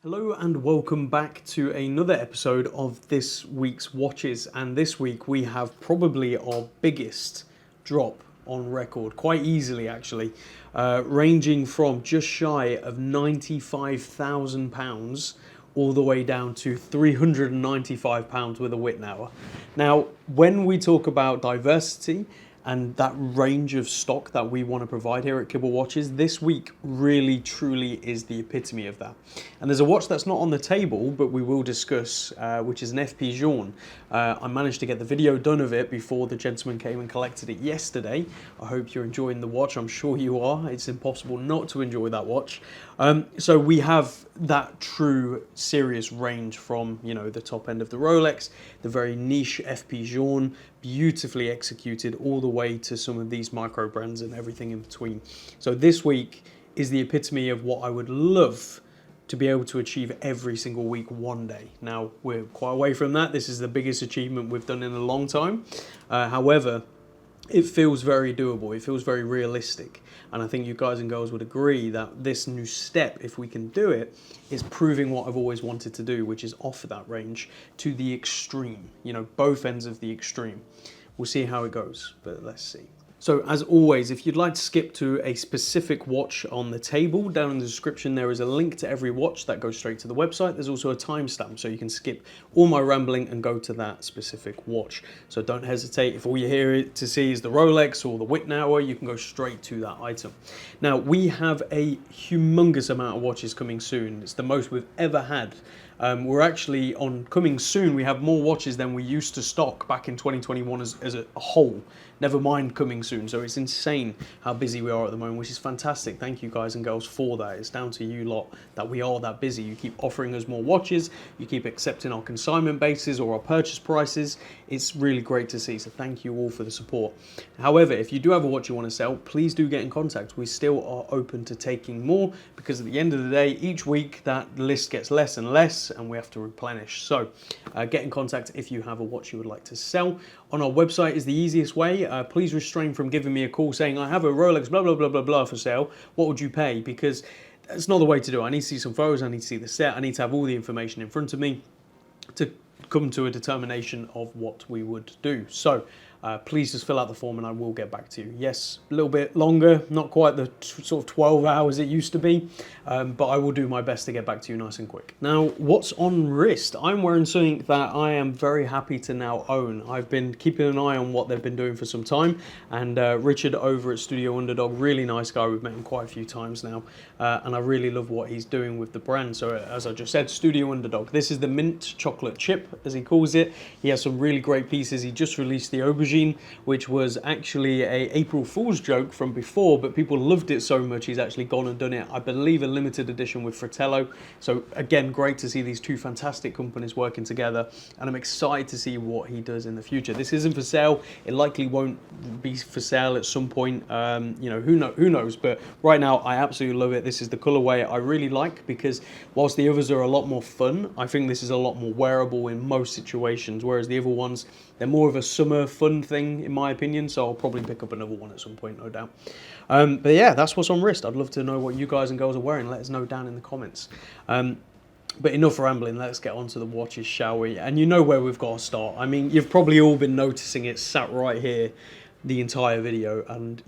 Hello and welcome back to another episode of this week's watches, and this week we have probably our biggest drop on record, quite easily actually, ranging from just shy of £95,000 all the way down to £395 with a Wittnauer. Now, when we talk about diversity and that range of stock that we want to provide here at Kibble Watches, this week really truly is the epitome of that. And there's a watch that's not on the table, but we will discuss, which is an FP Journe. I managed to get the video done of it before the gentleman came and collected it yesterday. I hope you're enjoying the watch. I'm sure you are. It's impossible not to enjoy that watch. So we have that true serious range from, you know, the top end of the Rolex, the very niche FP Journe, beautifully executed, all the way to some of these micro brands and everything in between. So this week is the epitome of what I would love to be able to achieve every single week one day. Now, we're quite away from that. This is the biggest achievement we've done in a long time. However, it feels very doable. It feels very realistic. And I think you guys and girls would agree that this new step, if we can do it, is proving what I've always wanted to do, which is offer that range to the extreme, you know, both ends of the extreme. We'll see how it goes, but let's see. So as always, if you'd like to skip to a specific watch on the table, down in the description there is a link to every watch that goes straight to the website. There's also a timestamp, so you can skip all my rambling and go to that specific watch. So don't hesitate. If all you're here to see is the Rolex or the Wittnauer, you can go straight to that item. Now, we have a humongous amount of watches coming soon. It's the most we've ever had. We're actually on coming soon. We have more watches than we used to stock back in 2021 as a whole. Never mind coming soon. So it's insane how busy we are at the moment, which is fantastic. Thank you guys and girls for that. It's down to you lot that we are that busy. You keep offering us more watches. You keep accepting our consignment bases or our purchase prices. It's really great to see. So thank you all for the support. However, if you do have a watch you want to sell, please do get in contact. We still are open to taking more, because at the end of the day, each week that list gets less and less, and we have to replenish. So get in contact if you have a watch you would like to sell. On our website is the easiest way. Please refrain from giving me a call saying, I have a Rolex blah blah blah blah blah for sale, what would you pay? Because that's not the way to do it. I need to see some photos, I need to see the set, I need to have all the information in front of me to come to a determination of what we would do. So please just fill out the form and I will get back to you. Yes, a little bit longer, not quite the sort of 12 hours it used to be, but I will do my best to get back to you nice and quick. Now, what's on wrist? I'm wearing something that I am very happy to now own. I've been keeping an eye on what they've been doing for some time, and Richard over at Studio Underdog, really nice guy, we've met him quite a few times now, and I really love what he's doing with the brand. So as I just said, Studio Underdog. This is the mint chocolate chip, as he calls it. He has some really great pieces. He just released the aubergine, which was actually a April Fool's joke from before, but people loved it so much he's actually gone and done it, I believe, a limited edition with Fratello. So again, great to see these two fantastic companies working together, and I'm excited to see what he does in the future. This isn't for sale. It likely won't be for sale at some point. You know, who knows, but right now I absolutely love it. This is the colorway I really like, because whilst the others are a lot more fun, I think this is a lot more wearable in most situations, whereas the other ones, they're more of a summer fun thing in my opinion, so I'll probably pick up another one at some point, no doubt. But yeah, that's what's on wrist. I'd love to know what you guys and girls are wearing. Let us know down in the comments. But enough rambling, let's get on to the watches, shall we? And you know where we've got to start. I mean, you've probably all been noticing it sat right here the entire video, and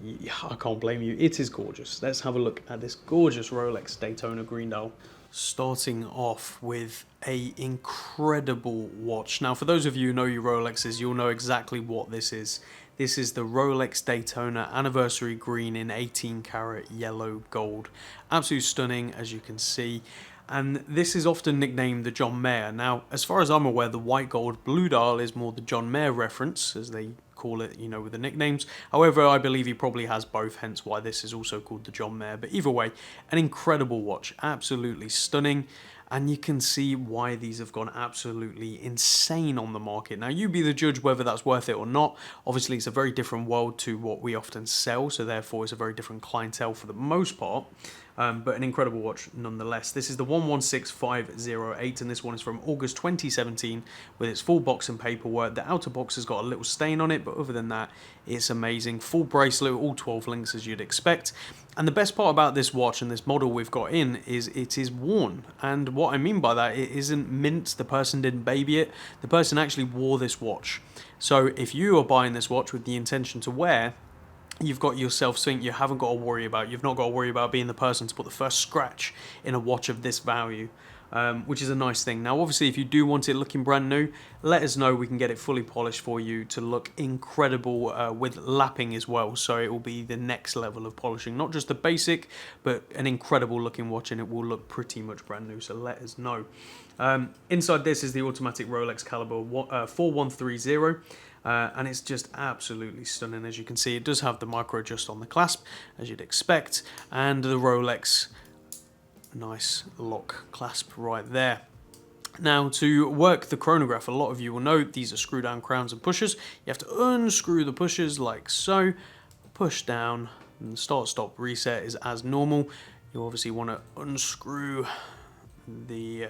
I can't blame you. It is gorgeous. Let's have a look at this gorgeous Rolex Daytona green dial. Starting off with a incredible watch. Now, for those of you who know your Rolexes, you'll know exactly what this is. This is the Rolex Daytona Anniversary Green in 18 karat yellow gold. Absolutely stunning, as you can see. And this is often nicknamed the John Mayer. Now, as far as I'm aware, the white gold blue dial is more the John Mayer reference, as they call it, you know, with the nicknames. However, I believe he probably has both, hence why this is also called the John Mayer. But either way, an incredible watch, absolutely stunning. And you can see why these have gone absolutely insane on the market. Now, you be the judge whether that's worth it or not. Obviously, it's a very different world to what we often sell, so therefore it's a very different clientele for the most part. but an incredible watch nonetheless. This is the 116508, and this one is from August 2017 with its full box and paperwork. The outer box has got a little stain on it, but other than that, it's amazing. Full bracelet, all 12 links as you'd expect. And the best part about this watch and this model we've got in is it is worn. And what I mean by that, it isn't mint, the person didn't baby it, the person actually wore this watch. So if you are buying this watch with the intention to wear, you've got yourself something you haven't got to worry about. You've not got to worry about being the person to put the first scratch in a watch of this value, which is a nice thing. Now, obviously, if you do want it looking brand new, let us know. We can get it fully polished for you to look incredible with lapping as well. So it will be the next level of polishing, not just a basic, but an incredible looking watch, and it will look pretty much brand new. So let us know. Inside this is the automatic Rolex caliber 4130. And it's just absolutely stunning. As you can see, it does have the micro adjust on the clasp, as you'd expect, and the Rolex nice lock clasp right there. Now, to work the chronograph, a lot of you will know these are screw down crowns and pushers. You have to unscrew the pushers like so, push down, and start stop reset is as normal. You obviously want to unscrew the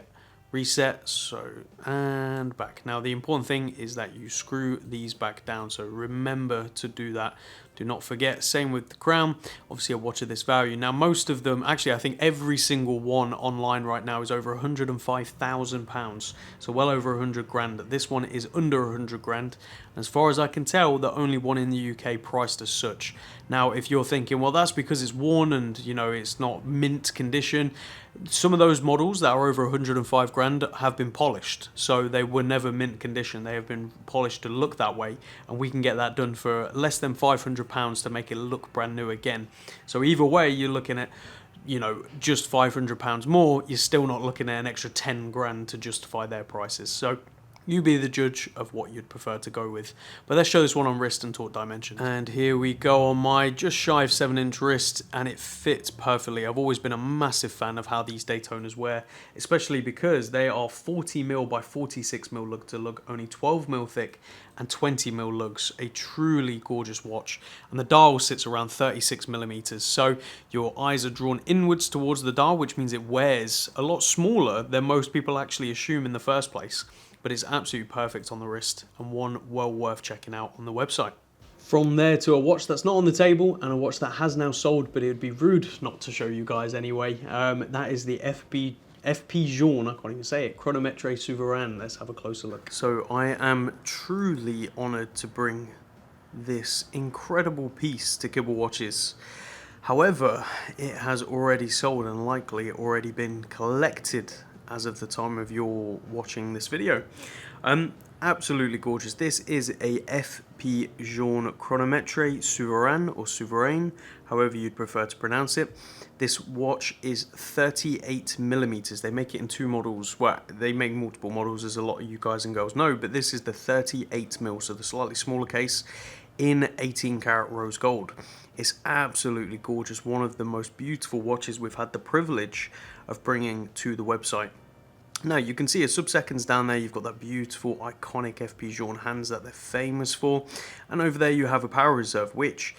reset, so, and back. Now, the important thing is that you screw these back down, so remember to do that. Do not forget. Same with the crown, obviously a watch of this value. Now, most of them, actually I think every single one online right now is over £105,000, so well over 100 grand. This one is under 100 grand. As far as I can tell, the only one in the UK priced as such. Now, if you're thinking, well, that's because it's worn and, you know, it's not mint condition, some of those models that are over 105 grand have been polished, so they were never mint condition. They have been polished to look that way, and we can get that done for less than £500 to make it look brand new again. So either way, you're looking at, you know, just £500 more. You're still not looking at an extra 10 grand to justify their prices. So you be the judge of what you'd prefer to go with. But let's show this one on wrist and talk dimensions. And here we go on my just shy of 7-inch wrist, and it fits perfectly. I've always been a massive fan of how these Daytonas wear, especially because they are 40mm by 46mm lug to lug, only 12mm thick and 20mm lugs. A truly gorgeous watch. And the dial sits around 36mm, so your eyes are drawn inwards towards the dial, which means it wears a lot smaller than most people actually assume in the first place. But it's absolutely perfect on the wrist, and one well worth checking out on the website. From there to a watch that's not on the table, and a watch that has now sold, but it would be rude not to show you guys anyway. That is the FP Journe, I can't even say it, Chronomètre Souverain. Let's have a closer look. So I am truly honoured to bring this incredible piece to Kibble Watches. However, it has already sold and likely already been collected as of the time of your watching this video. Absolutely gorgeous. This is a FP Journe Chronomètre Souverain, or Souverain, however you'd prefer to pronounce it. This watch is 38mm. They make it in two models. Well, they make multiple models, as a lot of you guys and girls know, but this is the 38mm, so the slightly smaller case, in 18 karat rose gold. It's absolutely gorgeous. One of the most beautiful watches we've had the privilege of bringing to the website. Now, you can see a sub-seconds down there. You've got that beautiful, iconic FP Journe hands that they're famous for. And over there you have a power reserve, which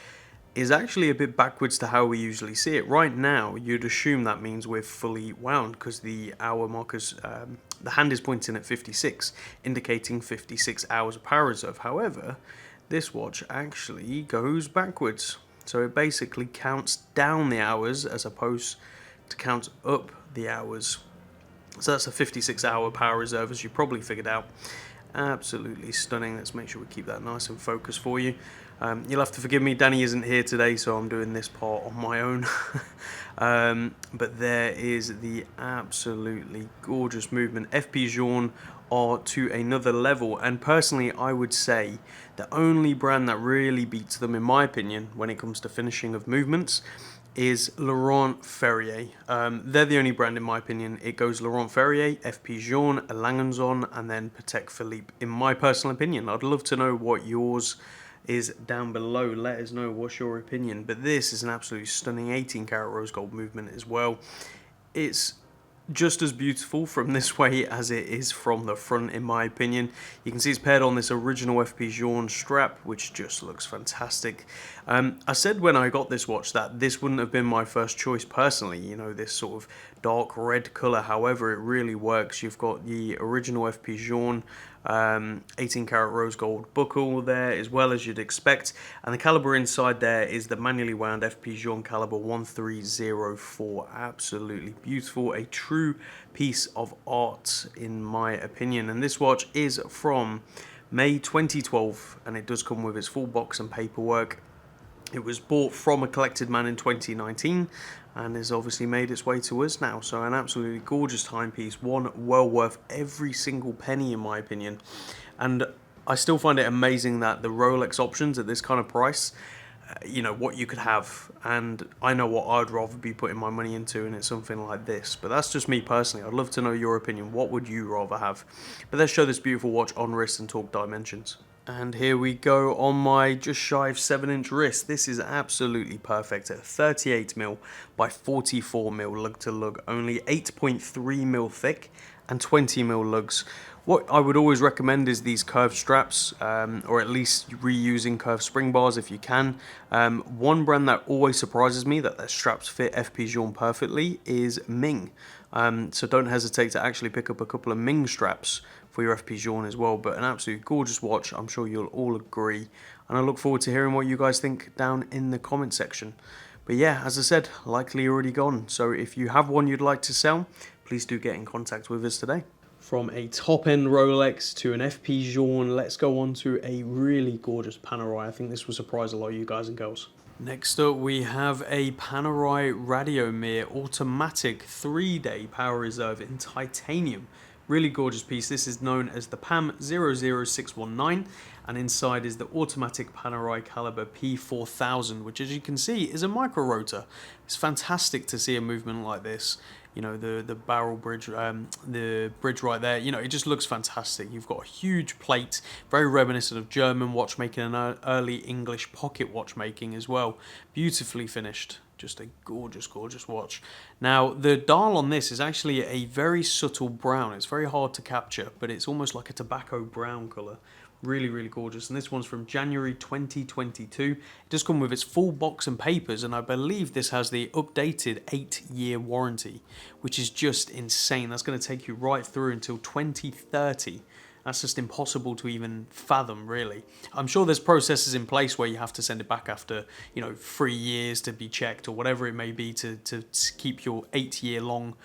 is actually a bit backwards to how we usually see it. Right now, you'd assume that means we're fully wound, because the hour markers, the hand is pointing at 56, indicating 56 hours of power reserve. However, this watch actually goes backwards. So it basically counts down the hours as opposed to count up the hours. So that's a 56-hour power reserve, as you probably figured out. Absolutely stunning. Let's make sure we keep that nice and focused for you. You'll have to forgive me, Danny isn't here today, so I'm doing this part on my own. But there is the absolutely gorgeous movement. FP Journe are to another level, and personally I would say the only brand that really beats them, in my opinion, when it comes to finishing of movements, is Laurent Ferrier. They're the only brand, in my opinion. It goes Laurent Ferrier, FP Journe, Langenson, and then Patek Philippe, in my personal opinion. I'd love to know what yours is down below. Let us know what's your opinion. But this is an absolutely stunning 18 karat rose gold movement as well. It's just as beautiful from this way as it is from the front, in my opinion. You can see it's paired on this original FP Journe strap, which just looks fantastic. I said when I got this watch that this wouldn't have been my first choice personally, you know, this sort of dark red colour. However, it really works. You've got the original FP Journe 18 karat rose gold buckle there, as well as you'd expect, and the caliber inside there is the manually wound FP Journe caliber 1304. Absolutely beautiful, a true piece of art in my opinion. And this watch is from May 2012, and it does come with its full box and paperwork. It was bought from a collected man in 2019 and has obviously made its way to us now. So an absolutely gorgeous timepiece, one well worth every single penny in my opinion. And I still find it amazing that the Rolex options at this kind of price, you know, what you could have. And I know what I'd rather be putting my money into, and it's something like this. But that's just me personally. I'd love to know your opinion. What would you rather have? But let's show this beautiful watch on wrist and talk dimensions. And here we go on my just shy of 7-inch wrist. This is absolutely perfect at 38mm by 44mm lug to lug, only 8.3mm thick and 20mm lugs. What I would always recommend is these curved straps, or at least reusing curved spring bars if you can. One brand that always surprises me that their straps fit FP Journe perfectly is Ming. So don't hesitate to actually pick up a couple of Ming straps for your FP Journe as well. But an absolutely gorgeous watch, I'm sure you'll all agree. And I look forward to hearing what you guys think down in the comment section. But yeah, as I said, likely already gone. So if you have one you'd like to sell, please do get in contact with us today. From a top-end Rolex to an FP Journe, let's go on to a really gorgeous Panerai. I think this will surprise a lot of you guys and girls. Next up, we have a Panerai Radiomir automatic 3-day power reserve in titanium. Really gorgeous piece. This is known as the PAM00619, and inside is the automatic Panerai caliber P4000, which, as you can see, is a Micro-Rotor. It's fantastic to see a movement like this. You know, the barrel bridge, the bridge right there, you know, it just looks fantastic. You've got a huge plate, very reminiscent of German watchmaking and early English pocket watchmaking as well. Beautifully finished. Just a gorgeous, gorgeous watch. Now, the dial on this is actually a very subtle brown. It's very hard to capture, but it's almost like a tobacco brown colour. Really, really gorgeous. And this one's from January 2022. It does come with its full box and papers, and I believe this has the updated 8-year warranty, which is just insane. That's going to take you right through until 2030. That's just impossible to even fathom, really. I'm sure there's processes in place where you have to send it back after, you know, 3 years to be checked or whatever it may be to keep your 8-year-long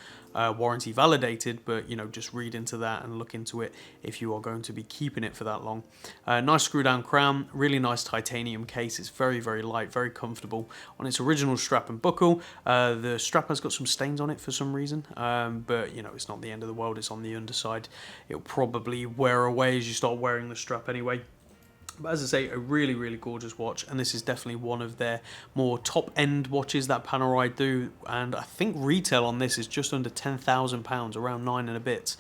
warranty validated, but, you know, just read into that and look into it if you are going to be keeping it for that long. Nice screw down crown, really nice titanium case. It's very, very light, very comfortable. On its original strap and buckle, the strap has got some stains on it for some reason, but, you know, it's not the end of the world. It's on the underside. It'll probably wear away as you start wearing the strap anyway. But as I say, a really, really gorgeous watch, and this is definitely one of their more top-end watches that Panerai do, and I think retail on this is just under £10,000, around 9 and a bit,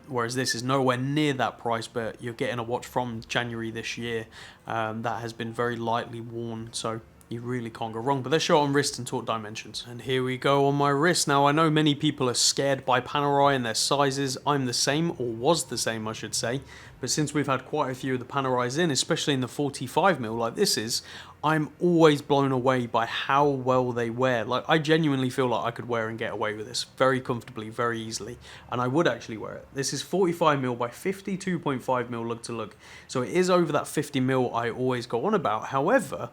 whereas this is nowhere near that price, but you're getting a watch from January this year that has been very lightly worn, so you really can't go wrong. But let's show it on wrist and talk dimensions. And here we go on my wrist. Now, I know many people are scared by Panerai and their sizes. I'm the same, or was the same, I should say. But since we've had quite a few of the Panerais in, especially in the 45mm like this is, I'm always blown away by how well they wear. Like, I genuinely feel like I could wear and get away with this very comfortably, very easily. And I would actually wear it. This is 45mm by 52.5mm lug to lug. So it is over that 50mm I always go on about. However,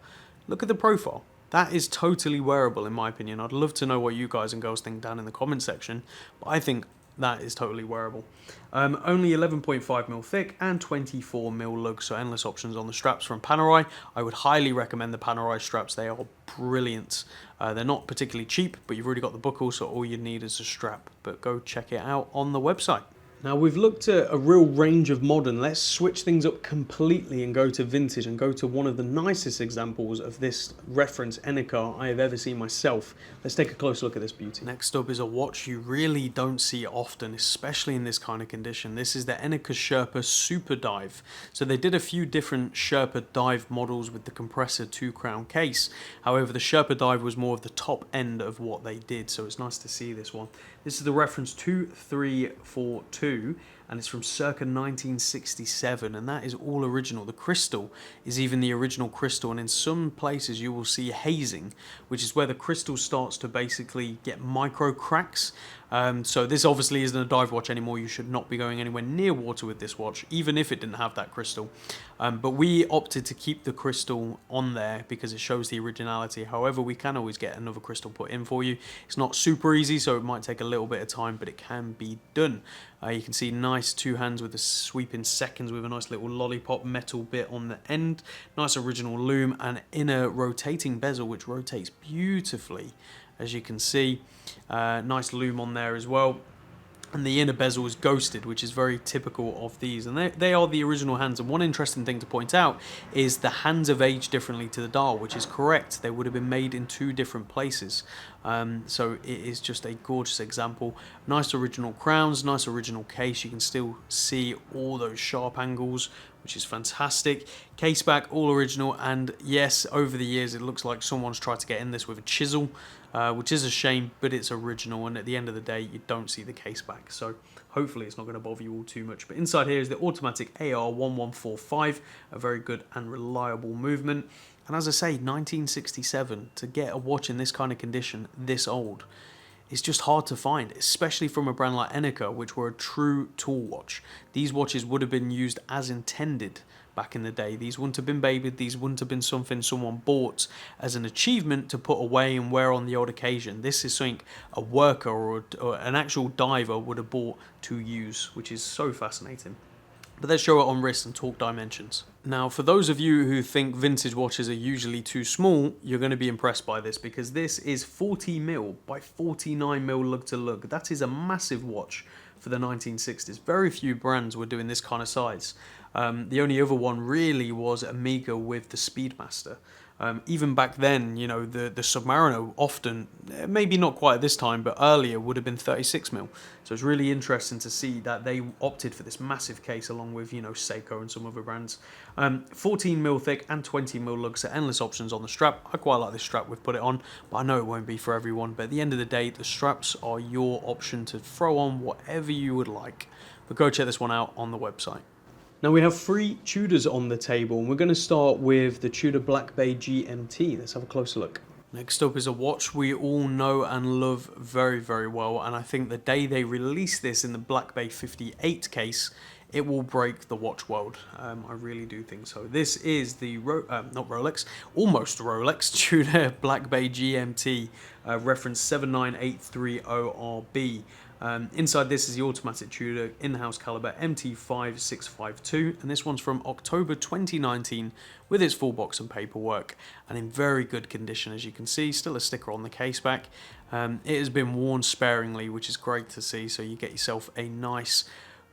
look at the profile. That is totally wearable in my opinion. I'd love to know what you guys and girls think down in the comment section, but I think that is totally wearable. Only 11.5mm thick and 24mm lug, so endless options on the straps from Panerai. I would highly recommend the Panerai straps. They are brilliant. They're not particularly cheap, but you've already got the buckle, so all you need is a strap. But go check it out on the website. Now we've looked at a real range of modern. Let's switch things up completely and go to vintage and go to one of the nicest examples of this reference Enicar I have ever seen myself. Let's take a close look at this beauty. Next up is a watch you really don't see often, especially in this kind of condition. This is the Enicar Sherpa Super Dive. So they did a few different Sherpa Dive models with the compressor 2-crown case. However, the Sherpa Dive was more of the top end of what they did, so it's nice to see this one. This is the reference 2342. And it's from circa 1967, and that is all original. The crystal is even the original crystal, and in some places you will see hazing, which is where the crystal starts to basically get micro cracks. So this obviously isn't a dive watch anymore. You should not be going anywhere near water with this watch, even if it didn't have that crystal. But we opted to keep the crystal on there because it shows the originality. However, we can always get another crystal put in for you. It's not super easy, so it might take a little bit of time, but it can be done. You can see nice two hands with a sweep in seconds with a nice little lollipop metal bit on the end. Nice original loom and inner rotating bezel, which rotates beautifully, as you can see. Nice loom on there as well. And the inner bezel is ghosted, which is very typical of these. And they are the original hands. And one interesting thing to point out is the hands have aged differently to the dial, which is correct. They would have been made in two different places. So it is just a gorgeous example. Nice original crowns, nice original case. You can still see all those sharp angles, which is fantastic. Case back, all original. And yes, over the years, it looks like someone's tried to get in this with a chisel, which is a shame, but it's original. And at the end of the day, you don't see the case back. So hopefully it's not going to bother you all too much. But inside here is the automatic AR1145, a very good and reliable movement. And as I say, 1967, to get a watch in this kind of condition, this old, is just hard to find, especially from a brand like Enicar, which were a true tool watch. These watches would have been used as intended back in the day. These wouldn't have been babied, these wouldn't have been something someone bought as an achievement to put away and wear on the odd occasion. This is something a worker or an actual diver would have bought to use, which is so fascinating. But let's show it on wrist and talk dimensions. Now, for those of you who think vintage watches are usually too small, you're going to be impressed by this, because this is 40mm by 49mm lug to lug. That is a massive watch for the 1960s. Very few brands were doing this kind of size. The only other one really was Omega with the Speedmaster. Even back then, you know, the Submariner often, maybe not quite at this time, but earlier would have been 36mm. So it's really interesting to see that they opted for this massive case along with, you know, Seiko and some other brands. 14mm thick and 20mm lugs, so endless options on the strap. I quite like this strap we've put it on, but I know it won't be for everyone. But at the end of the day, the straps are your option to throw on whatever you would like. But go check this one out on the website. Now we have three Tudors on the table, and we're going to start with the Tudor Black Bay GMT. Let's have a closer look. Next up is a watch we all know and love very, very well, and I think the day they release this in the Black Bay 58 case, it will break the watch world. I really do think so. This is the, not Rolex, almost Rolex, Tudor Black Bay GMT, reference 79830RB. Inside this is the automatic Tudor in-house caliber MT5652, and this one's from October 2019 with its full box and paperwork, and in very good condition, as you can see. Still a sticker on the case back. It has been worn sparingly, which is great to see, so you get yourself a nice,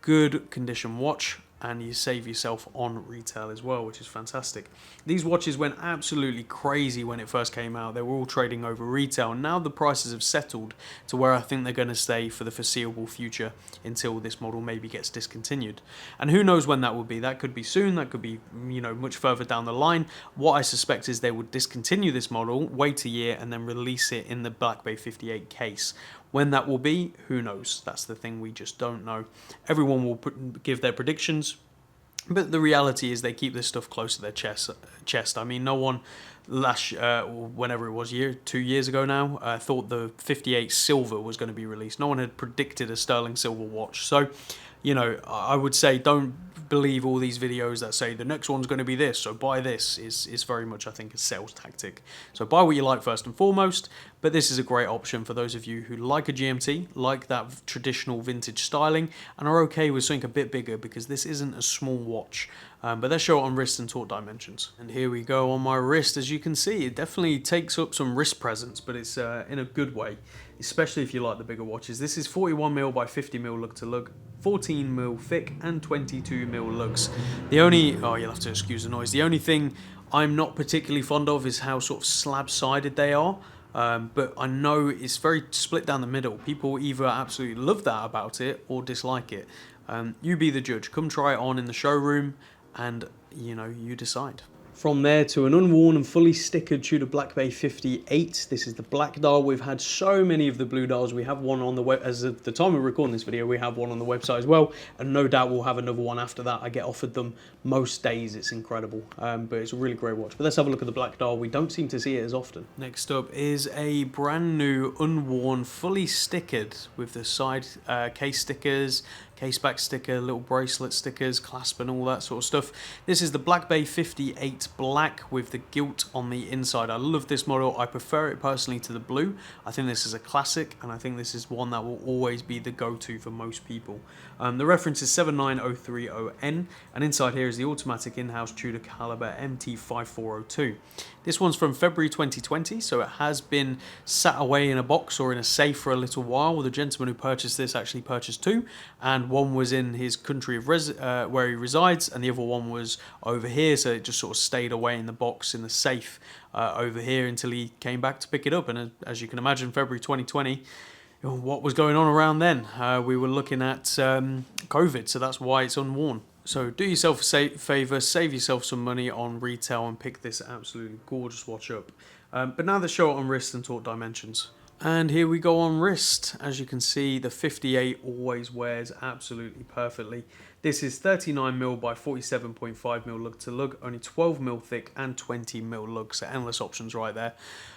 good condition watch, and you save yourself on retail as well, which is fantastic. These watches went absolutely crazy when it first came out. They were all trading over retail, and now the prices have settled to where I think they're going to stay for the foreseeable future until this model maybe gets discontinued. And who knows when that will be. That could be soon, that could be, you know, much further down the line. What I suspect is they would discontinue this model, wait a year, and then release it in the Black Bay 58 case. When that will be, who knows? That's the thing, we just don't know. Everyone will give their predictions, but the reality is they keep this stuff close to their chest. I mean, no one whenever it was, 2 years ago now, thought the 58 silver was going to be released. No one had predicted a sterling silver watch. So, you know, I would say don't believe all these videos that say the next one's going to be this, so buy this. Is very much, I think, a sales tactic. So buy what you like first and foremost, but this is a great option for those of you who like a GMT, like that traditional vintage styling, and are okay with something a bit bigger, because this isn't a small watch. But let's show it on wrist and talk dimensions. And here we go on my wrist. As you can see, it definitely takes up some wrist presence, but it's in a good way. especially if you like the bigger watches. This is 41mm by 50mm lug to lug, 14mm thick and 22mm lugs. The only, oh, you'll have to excuse the noise, the only thing I'm not particularly fond of is how sort of slab-sided they are. But I know it's very split down the middle. People either absolutely love that about it or dislike it. You be the judge. Come try it on in the showroom and, you decide. From there to an unworn and fully stickered Tudor Black Bay 58. This is the black dial. We've had so many of the blue dials. We have one on the web, as of the time of recording this video, we have one on the website as well. And no doubt we'll have another one after that. I get offered them most days. It's incredible. But it's a really great watch. But let's have a look at the black dial. We don't seem to see it as often. Next up is a brand new, unworn, fully stickered with the side case stickers, case back sticker, little bracelet stickers, clasp and all that sort of stuff. This is the Black Bay 58 black with the gilt on the inside. I love this model. I prefer it personally to the blue. I think this is a classic and I think this is one that will always be the go-to for most people. The reference is 79030N and inside here is the automatic in-house Tudor caliber MT5402. This one's from February 2020, so it has been sat away in a box or in a safe for a little while. The gentleman who purchased this actually purchased two, and one was in his country of where he resides, and the other one was over here, so it just sort of stayed away in the box in the safe over here until he came back to pick it up. And as you can imagine, February 2020, what was going on around then? We were looking at COVID, so that's why it's unworn. So do yourself a favour, save yourself some money on retail and pick this absolutely gorgeous watch up. But now let's show it on wrist and talk dimensions. And here we go on wrist. As you can see, the 58 always wears absolutely perfectly. This is 39mm by 47.5mm lug to lug, only 12mm thick and 20mm lug, so endless options right there.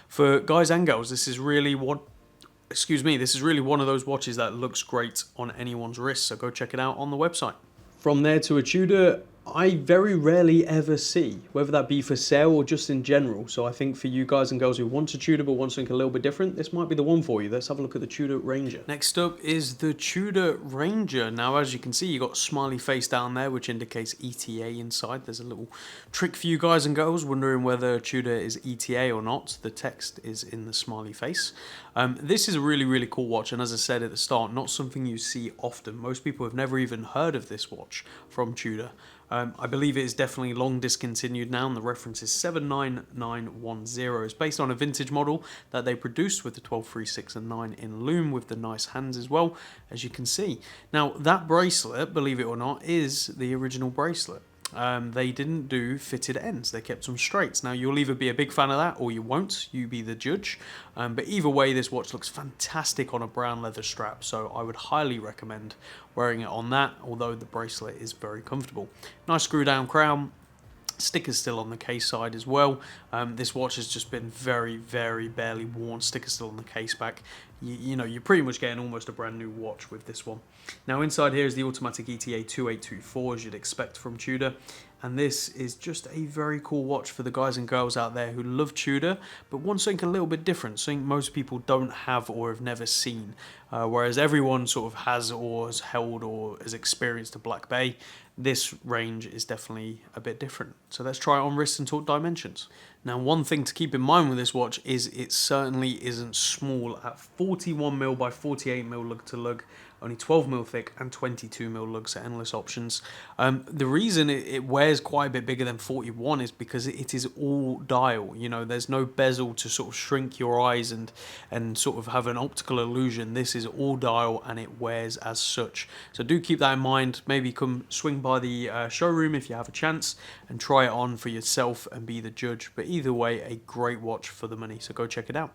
For guys and girls, this is really this is really one of those watches that looks great on anyone's wrist, so go check it out on the website. From there to a Tudor I very rarely ever see, whether that be for sale or just in general. So I think for you guys and girls who want a Tudor but want something a little bit different, this might be the one for you. Let's have a look at the Tudor Ranger. Next up is the Tudor Ranger. Now, as you can see, you got smiley face down there, which indicates ETA inside. There's a little trick for you guys and girls wondering whether Tudor is ETA or not. The text is in the smiley face. This is a really, really cool watch, and as I said at the start, not something you see often. Most people have never even heard of this watch from Tudor. I believe it is definitely long discontinued now, and the reference is 79910. It's based on a vintage model that they produced with the 1236 and 9 in lume with the nice hands as well, as you can see. Now, that bracelet, believe it or not, is the original bracelet. They didn't do fitted ends, they kept them straights. Now, you'll either be a big fan of that or you won't, you be the judge. But either way, this watch looks fantastic on a brown leather strap, so I would highly recommend wearing it on that, although the bracelet is very comfortable. Nice screw down crown. Stickers still on the case side as well. This watch has just been very, very barely worn. Stickers still on the case back. You know, you're pretty much getting almost a brand new watch with this one. Now inside here is the automatic ETA 2824, as you'd expect from Tudor. And this is just a very cool watch for the guys and girls out there who love Tudor, but want something a little bit different, something most people don't have or have never seen. Whereas everyone sort of has or has held or has experienced a Black Bay, this range is definitely a bit different. So let's try it on wrist and talk dimensions. Now, one thing to keep in mind with this watch is it certainly isn't small at 41mm by 48mm lug to lug, only 12mm thick and 22mm lug, so endless options. The reason it wears quite a bit bigger than 41 is because it is all dial. You know, there's no bezel to sort of shrink your eyes and sort of have an optical illusion. This is all dial and it wears as such. So do keep that in mind. Maybe come swing by the showroom if you have a chance and try it on for yourself and be the judge. But either way, a great watch for the money, so go check it out.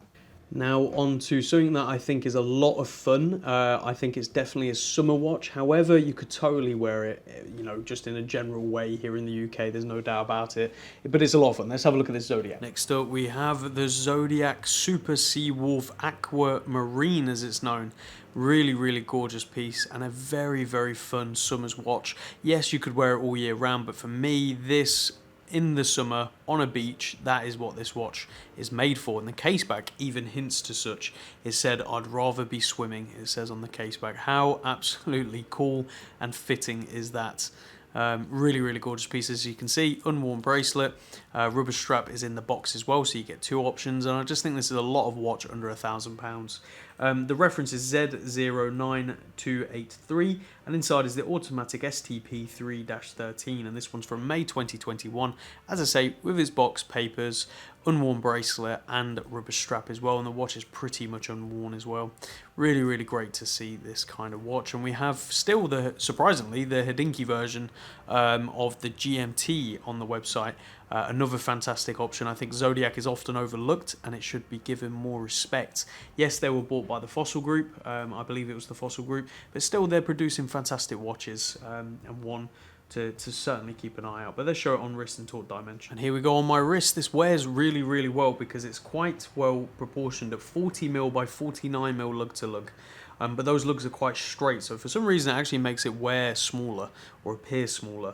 Now on to something that I think is a lot of fun. I think it's definitely a summer watch. However, you could totally wear it, you know, just in a general way here in the UK. There's no doubt about it. But it's a lot of fun. Let's have a look at this Zodiac. Next up, we have the Zodiac Super Seawolf Aquamarine, as it's known. Really, really gorgeous piece and a very, very fun summer's watch. Yes, you could wear it all year round, but for me, this in the summer on a beach, that is what this watch is made for, and the case back even hints to such. It said, "I'd rather be swimming," it says on the case back. How absolutely cool and fitting is that? Really, really gorgeous piece. As you can see, unworn bracelet, rubber strap is in the box as well, so you get two options, and I just think this is a lot of watch under £1,000. The reference is Z09283, and inside is the automatic STP3-13, and this one's from May 2021. As I say, with its box, papers, unworn bracelet, and rubber strap as well, and the watch is pretty much unworn as well. Really, really great to see this kind of watch, and we have still surprisingly, the Hodinkee version of the GMT on the website. Another fantastic option. I think Zodiac is often overlooked and it should be given more respect. Yes, they were bought by the Fossil Group, I believe it was the Fossil Group, but still they're producing fantastic watches, and one to certainly keep an eye out. But let's show it on wrist and talk dimension. And here we go on my wrist. This wears really, really well because it's quite well proportioned at 40mm by 49mm lug to lug. But those lugs are quite straight, so for some reason it actually makes it wear smaller or appear smaller.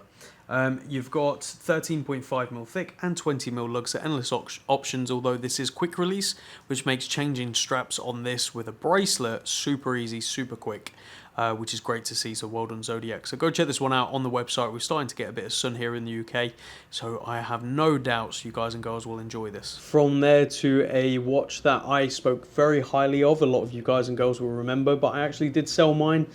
You've got 13.5mm thick and 20mm lugs at endless options, although this is quick release, which makes changing straps on this with a bracelet super easy, super quick, which is great to see, so well done Zodiac. So go check this one out on the website. We're starting to get a bit of sun here in the UK, so I have no doubts you guys and girls will enjoy this. From there to a watch that I spoke very highly of, a lot of you guys and girls will remember, but I actually did sell mine.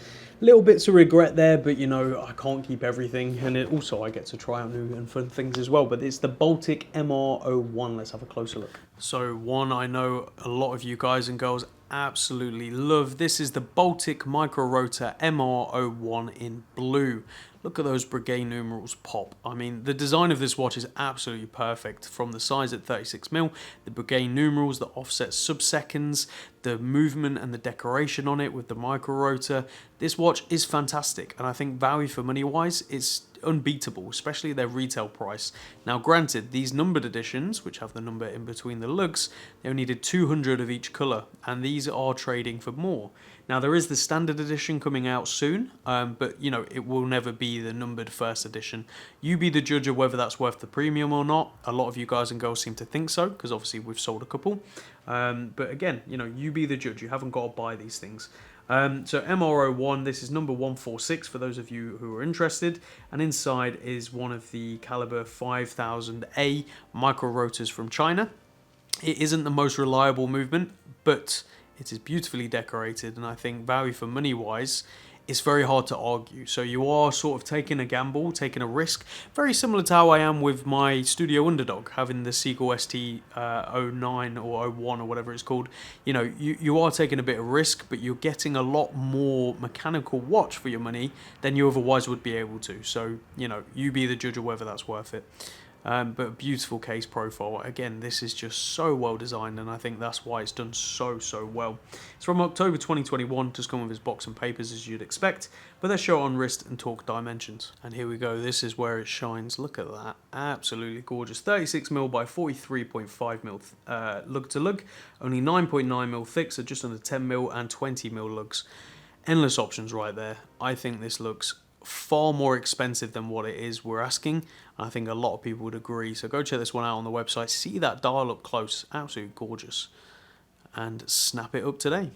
Little bits of regret there, but you know, I can't keep everything, and also I get to try out new and fun things as well. But it's the Baltic MR01. Let's have a closer look. So one I know a lot of you guys and girls absolutely love. This is the Baltic Micro-Rotor MR01 in blue. Look at those brigade numerals pop. I mean, the design of this watch is absolutely perfect. From the size at 36mm, the brigade numerals, the offset sub-seconds, the movement and the decoration on it with the Micro-Rotor. This watch is fantastic, and I think value for money wise, it's unbeatable, especially their retail price. Now granted, these numbered editions, which have the number in between the lugs, they only did 200 of each colour, and these are trading for more. Now there is the standard edition coming out soon, but you know, it will never be the numbered first edition. You be the judge of whether that's worth the premium or not. A lot of you guys and girls seem to think so, because obviously we've sold a couple. But again, you know, you be the judge. You haven't got to buy these things. So MR01, this is number 146 for those of you who are interested, and inside is one of the caliber 5000A Micro-Rotors from China. It isn't the most reliable movement, but it is beautifully decorated, and I think value for money wise, it's very hard to argue. So you are sort of taking a gamble, taking a risk, very similar to how I am with my Studio Underdog, having the Seiko ST09 or 01 or whatever it's called. You know, you are taking a bit of risk, but you're getting a lot more mechanical watch for your money than you otherwise would be able to. So, you know, you be the judge of whether that's worth it. But a beautiful case profile. Again, this is just so well designed, and I think that's why it's done so well. It's from October 2021, just come with its box and papers as you'd expect, but they're shown on wrist and talk dimensions. And here we go, this is where it shines. Look at that, absolutely gorgeous. 36mm by 43.5mm lug to lug, only 9.9mm thick, so just under 10mm, and 20mm lugs. Endless options right there. I think this looks far more expensive than what it is we're asking. I think a lot of people would agree, so go check this one out on the website. See that dial up close, absolutely gorgeous, and snap it up today.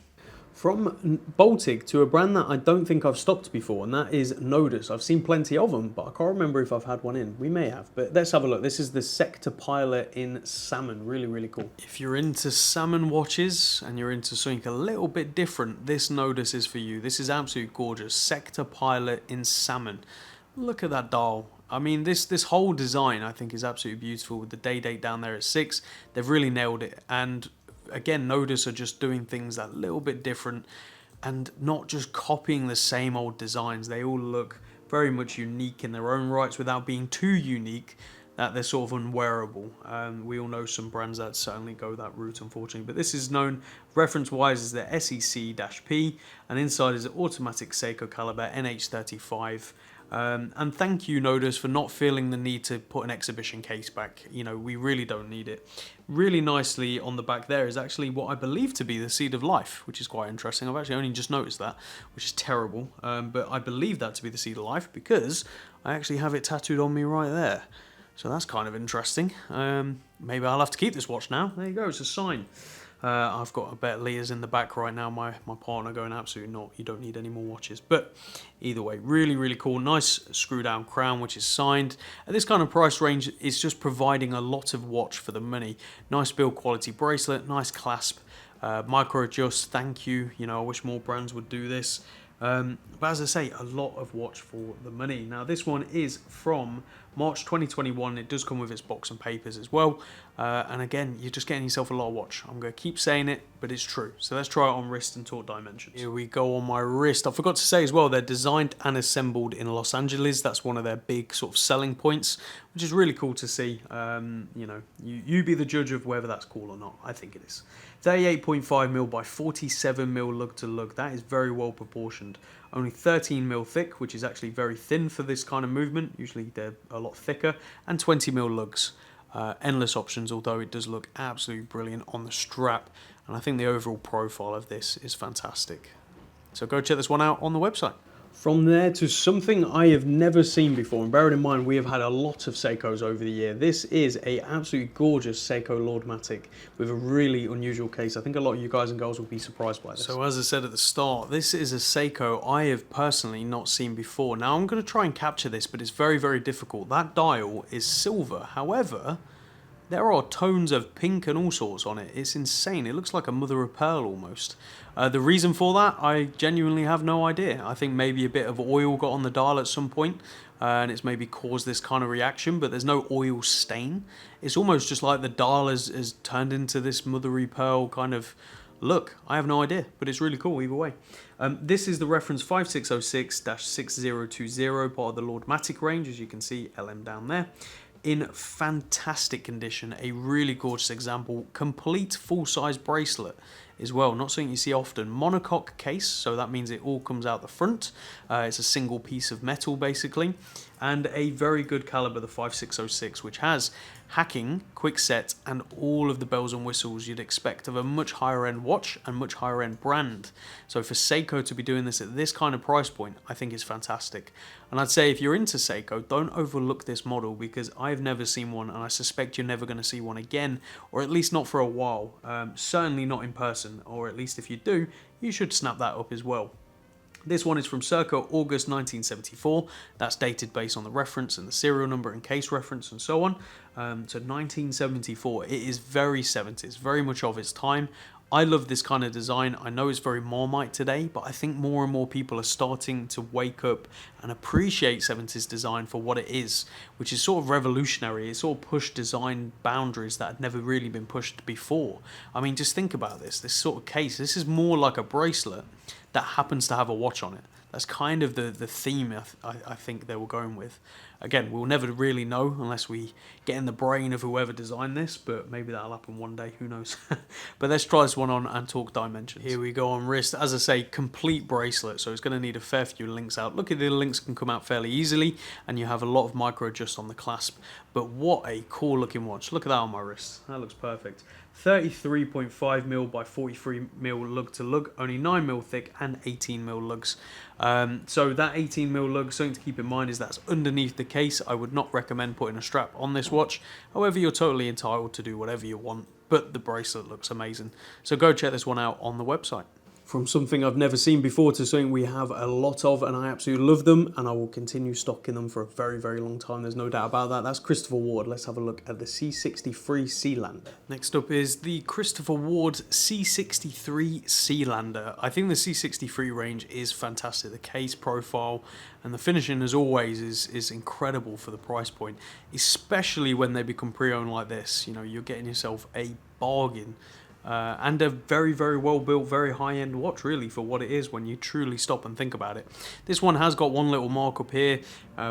From Baltic to a brand that I don't think I've stopped before, and that is Nodus. I've seen plenty of them, but I can't remember if I've had one in. We may have, but let's have a look. This is the Sector Pilot in salmon. Really, really cool. If you're into salmon watches and you're into something a little bit different, this Nodus is for you. This is absolutely gorgeous. Sector Pilot in salmon. Look at that dial. I mean, this whole design I think is absolutely beautiful, with the day date down there at 6. They've really nailed it, and again, Nodus are just doing things that little bit different and not just copying the same old designs. They all look very much unique in their own rights without being too unique that they're sort of unwearable. We all know some brands that certainly go that route, unfortunately, but this is known reference-wise as the SEC-P, and inside is an automatic Seiko caliber NH35. And thank you, Nodus, for not feeling the need to put an exhibition case back. You know, we really don't need it. Really nicely on the back there is actually what I believe to be the Seed of Life, which is quite interesting. I've actually only just noticed that, which is terrible. But I believe that to be the Seed of Life because I actually have it tattooed on me right there. So that's kind of interesting. Maybe I'll have to keep this watch now. There you go, it's a sign. I've got a bet Leah's in the back right now, my partner, going absolutely not, you don't need any more watches. But either way, really, really cool. Nice screw down crown, which is signed. At this kind of price range, it's just providing a lot of watch for the money. Nice build quality bracelet, nice clasp. Micro adjust, thank you. You know, I wish more brands would do this. But as I say, a lot of watch for the money. Now this one is from March 2021. It does come with its box and papers as well. And again, you're just getting yourself a lot of watch. I'm going to keep saying it, but it's true. So let's try it on wrist and talk dimensions. Here we go on my wrist. I forgot to say as well, they're designed and assembled in Los Angeles. That's one of their big sort of selling points, which is really cool to see. You know, you be the judge of whether that's cool or not. I think it is. 38.5mm by 47mm lug to lug. That is very well proportioned. Only 13mm thick, which is actually very thin for this kind of movement. Usually they're a lot thicker. And 20mm lugs. Endless options, although it does look absolutely brilliant on the strap. And I think the overall profile of this is fantastic. So go check this one out on the website. From there to something I have never seen before, and bearing in mind we have had a lot of Seikos over the year. This is a absolutely gorgeous Seiko LordMatic with a really unusual case. I think a lot of you guys and girls will be surprised by this. So as I said at the start, this is a Seiko I have personally not seen before. Now I'm going to try and capture this, but it's very, very difficult. That dial is silver. However, there are tones of pink and all sorts on it. It's insane. It looks like a mother of pearl almost. The reason for that, I genuinely have no idea. I think maybe a bit of oil got on the dial at some point, and it's maybe caused this kind of reaction, but there's no oil stain. It's almost just like the dial has turned into this mother of pearl kind of look. I have no idea, but it's really cool either way. This is the reference 5606-6020, part of the LordMatic range, as you can see, LM down there. In fantastic condition, a really gorgeous example, complete full-size bracelet as well, not something you see often. Monocoque case, so that means it all comes out the front. It's a single piece of metal basically, and a very good caliber, the 5606, which has hacking, quick set, and all of the bells and whistles you'd expect of a much higher end watch and much higher end brand. So for Seiko to be doing this at this kind of price point, I think is fantastic. And I'd say if you're into Seiko, don't overlook this model, because I've never seen one, and I suspect you're never going to see one again, or at least not for a while. Certainly not in person, or at least if you do, you should snap that up as well. This one is from circa August 1974. That's dated based on the reference and the serial number and case reference and so on. So 1974. It is very 70s, very much of its time. I love this kind of design. I know it's very Marmite today, but I think more and more people are starting to wake up and appreciate 70s design for what it is, which is sort of revolutionary. It sort of pushed design boundaries that had never really been pushed before. I mean, just think about this sort of case. This is more like a bracelet that happens to have a watch on it. That's kind of the theme I think they were going with. Again, we'll never really know unless we get in the brain of whoever designed this, but maybe that'll happen one day, who knows. But let's try this one on and talk dimensions. Here we go on wrist. As I say, complete bracelet, so it's going to need a fair few links out. Look at the links can come out fairly easily, and you have a lot of micro adjust on the clasp. But what a cool looking watch. Look at that on my wrist. That looks perfect. 33.5mm by 43mm lug to lug, only 9mm thick and 18mm lugs. So that 18mm lug, something to keep in mind is that's underneath the case. I would not recommend putting a strap on this watch. However, you're totally entitled to do whatever you want, but the bracelet looks amazing. So go check this one out on the website. From something I've never seen before to something we have a lot of, and I absolutely love them, and I will continue stocking them for a very, very long time. There's no doubt about that. That's Christopher Ward. Let's have a look at the C63 Sealander. Next up is the Christopher Ward C63 Sealander. I think the C63 range is fantastic. The case profile and the finishing, as always, is incredible for the price point, especially when they become pre-owned like this. You know, you're getting yourself a bargain. And a very, very well built, very high end watch really for what it is when you truly stop and think about it. This one has got one little mark up here,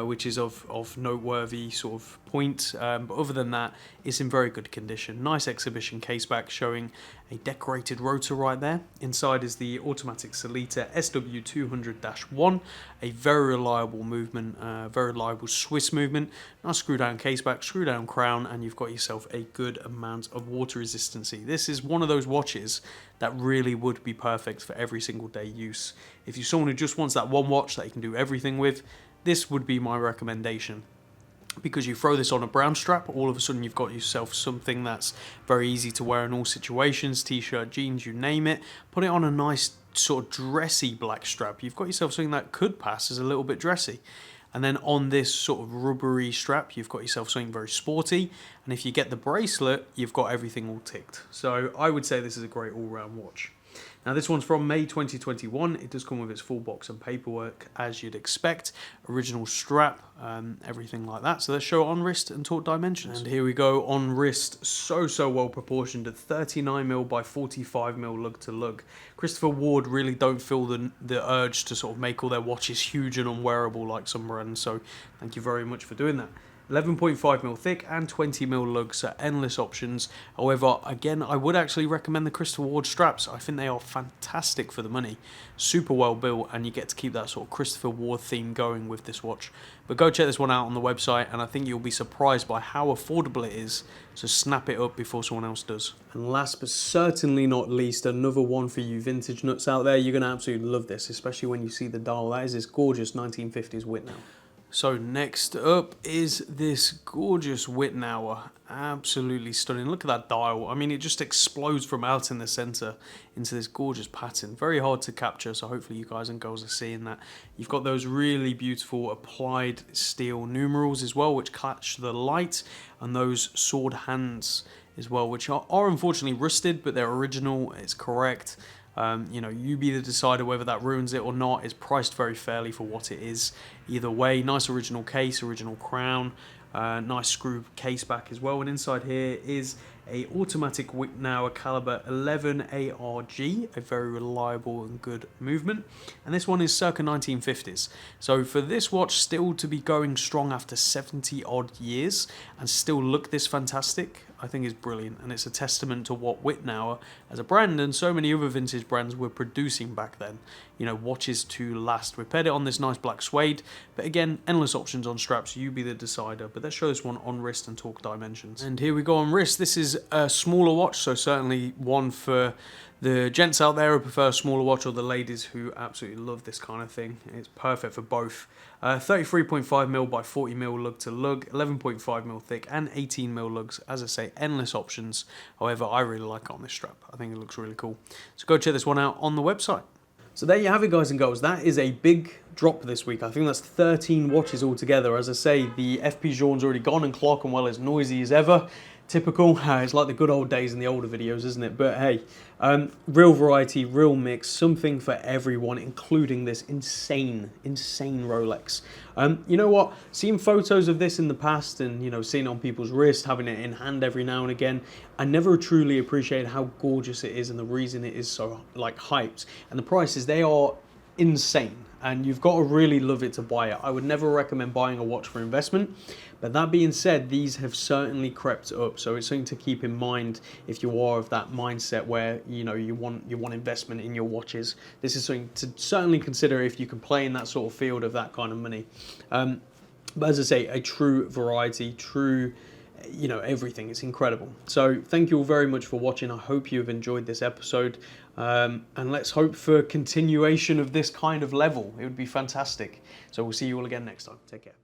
which is of noteworthy sort of point, but other than that, it's in very good condition. Nice exhibition case back showing a decorated rotor right there. Inside is the automatic Salita SW200-1, a very reliable movement, very reliable Swiss movement. Nice screw down case back, screw down crown, and you've got yourself a good amount of water resistancy. This is one of those watches that really would be perfect for every single day use. If you're someone who just wants that one watch that you can do everything with, this would be my recommendation. Because you throw this on a brown strap, all of a sudden you've got yourself something that's very easy to wear in all situations, t-shirt, jeans, you name it. Put it on a nice sort of dressy black strap, you've got yourself something that could pass as a little bit dressy. And then on this sort of rubbery strap, you've got yourself something very sporty. And if you get the bracelet, you've got everything all ticked. So I would say this is a great all-round watch. Now this one's from May 2021. It does come with its full box and paperwork as you'd expect. Original strap, everything like that. So let's show it on wrist and talk dimensions. And here we go on wrist. So well proportioned at 39mm by 45mm lug to lug. Christopher Ward really don't feel the urge to sort of make all their watches huge and unwearable like some brands. So thank you very much for doing that. 11.5mm thick and 20mm lugs are endless options. However, again, I would actually recommend the Christopher Ward straps. I think they are fantastic for the money. Super well built, and you get to keep that sort of Christopher Ward theme going with this watch. But go check this one out on the website, and I think you'll be surprised by how affordable it is. So snap it up before someone else does. And last but certainly not least, another one for you vintage nuts out there. You're going to absolutely love this, especially when you see the dial. That is this gorgeous 1950s Wittnauer. So next up is this gorgeous Wittnauer, absolutely stunning. Look at that dial. I mean, it just explodes from out in the center into this gorgeous pattern. Very hard to capture, so hopefully you guys and girls are seeing that. You've got those really beautiful applied steel numerals as well, which catch the light, and those sword hands as well, which are unfortunately rusted, but they're original, it's correct. You know, you be the decider whether that ruins it or not. It's priced very fairly for what it is. Either way, nice original case, original crown, nice screw case back as well. And inside here is a automatic Wittnauer caliber 11 ARG, a very reliable and good movement. And this one is circa 1950s. So for this watch still to be going strong after 70 odd years and still look this fantastic, I think is brilliant, and it's a testament to what Wittnauer as a brand and so many other vintage brands were producing back then. You know, watches to last. We paired it on this nice black suede, but again, endless options on straps, you be the decider. But let's show this one on wrist and talk dimensions. And here we go on wrist. This is a smaller watch, so certainly one for the gents out there who prefer a smaller watch, or the ladies who absolutely love this kind of thing. It's perfect for both. 33.5mm by 40mm lug to lug, 11.5mm thick and 18mm lugs. As I say, endless options. However, I really like it on this strap. I think it looks really cool. So go check this one out on the website. So there you have it, guys and girls. That is a big drop this week. I think that's 13 watches altogether. As I say, the FP Journe's already gone and Clerkenwell is noisy as ever. Typical. It's like the good old days in the older videos, isn't it? But hey, real variety, real mix, something for everyone, including this insane Rolex. You know what? Seeing photos of this in the past and, you know, seeing it on people's wrist, having it in hand every now and again, I never truly appreciated how gorgeous it is and the reason it is so, like, hyped. And the prices, they are insane. And you've got to really love it to buy it. I would never recommend buying a watch for investment. But that being said, these have certainly crept up. So it's something to keep in mind if you are of that mindset where, you know, you want investment in your watches. This is something to certainly consider if you can play in that sort of field of that kind of money. But as I say, a true variety, true, you know, everything. It's incredible. So thank you all very much for watching. I hope you've enjoyed this episode. And let's hope for continuation of this kind of level. It would be fantastic. So we'll see you all again next time. Take care.